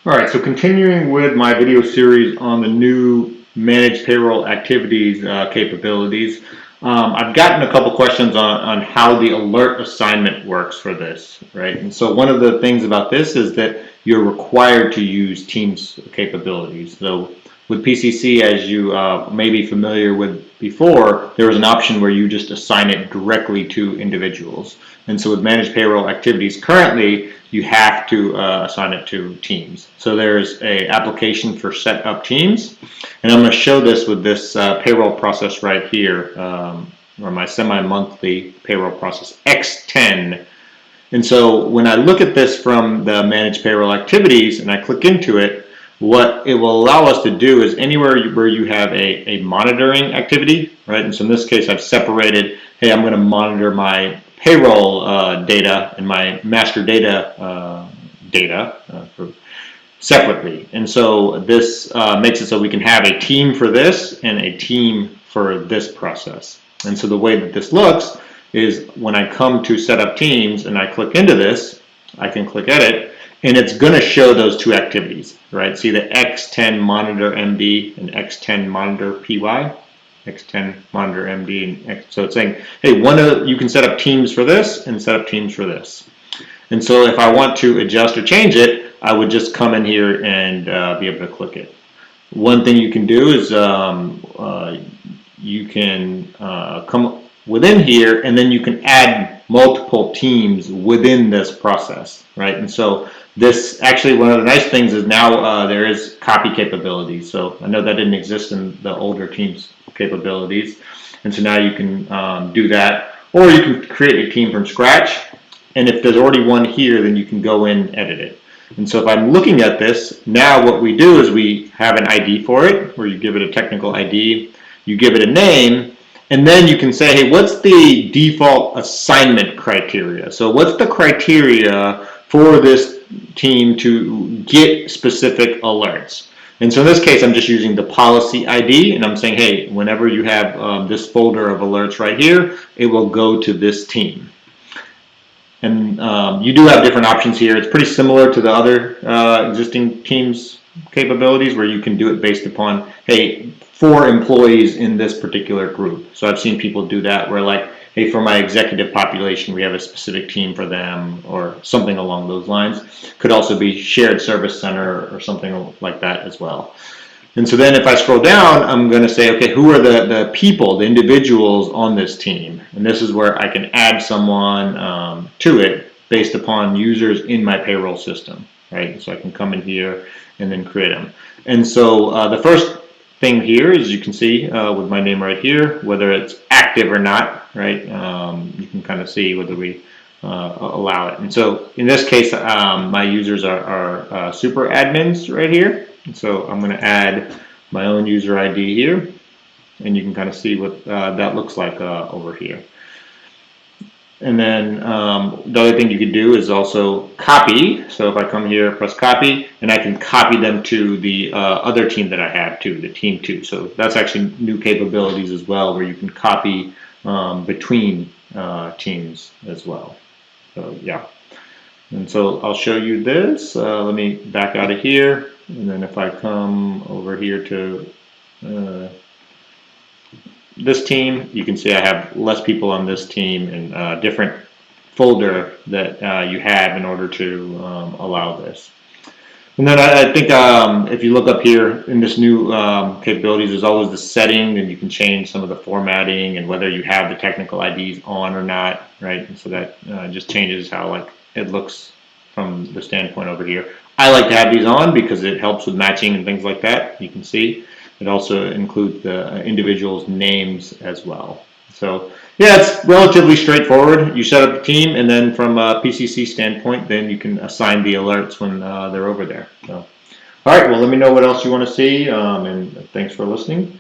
All right, so continuing with my video series on the new managed payroll activities capabilities, I've gotten a couple questions on how the alert assignment works for this, right? And so one of the things about this is that you're required to use Teams capabilities. So with PCC, as you may be familiar with before, there was an option where you just assign it directly to individuals. And so with managed payroll activities currently, you have to assign it to teams. So there's a application for set up teams, and I'm going to show this with this payroll process right here, or my semi-monthly payroll process X10. And so when I look at this from the managed payroll activities and I click into it, what it will allow us to do is anywhere where you have a monitoring activity, right? And so in this case, I've separated, hey, I'm going to monitor my payroll data and my master data separately. And so this makes it so we can have a team for this and a team for this process. And so the way that this looks is when I come to set up teams and I click into this, I can click edit, and it's going to show those two activities, right? See the X10 monitor MD and X10 monitor PY. X10 monitor MD, and so it's saying, hey, you can set up teams for this and set up teams for this. And so if I want to adjust or change it, I would just come in here and be able to click it. One thing you can do is you can come within here, and then you can add multiple teams within this process, right? And so this actually, one of the nice things is now there is copy capabilities. So I know that didn't exist in the older Teams capabilities, and so now you can do that, or you can create a team from scratch, and if there's already one here, then you can go in and edit it. And so if I'm looking at this, now what we do is we have an ID for it, where you give it a technical ID, you give it a name, and then you can say, hey, what's the default assignment criteria? So what's the criteria for this team to get specific alerts? And so in this case, I'm just using the policy ID, and I'm saying, hey, whenever you have this folder of alerts right here, it will go to this team. And you do have different options here. It's pretty similar to the other existing Teams capabilities where you can do it based upon, hey, 4 employees in this particular group. So I've seen people do that where, like, hey, for my executive population, we have a specific team for them, or something along those lines. Could also be shared service center or something like that as well. And so then if I scroll down, I'm going to say, okay, who are the people, the individuals on this team? And this is where I can add someone to it based upon users in my payroll system, right? So I can come in here and then create them. And so the first thing here is you can see with my name right here, whether it's active or not, right? You can kind of see whether we allow it. And so in this case, my users are super admins right here. And so I'm going to add my own user ID here, and you can kind of see what that looks like over here. And then the other thing you could do is also copy. So if I come here, press copy, and I can copy them to the other team that I have too, the team 2. So that's actually new capabilities as well, where you can copy between teams as well. So yeah. And so I'll show you this. Let me back out of here. And then if I come over here to this team, you can see I have less people on this team and a different folder that you have in order to allow this. And then I think if you look up here in this new capabilities, there's always the setting, and you can change some of the formatting and whether you have the technical IDs on or not, right? And so that just changes how like it looks from the standpoint over here. I like to have these on because it helps with matching and things like that. You can see it also includes the individuals' names as well. So yeah, it's relatively straightforward. You set up the team, and then from a PCC standpoint, then you can assign the alerts when they're over there. So, all right, well, let me know what else you want to see, and thanks for listening.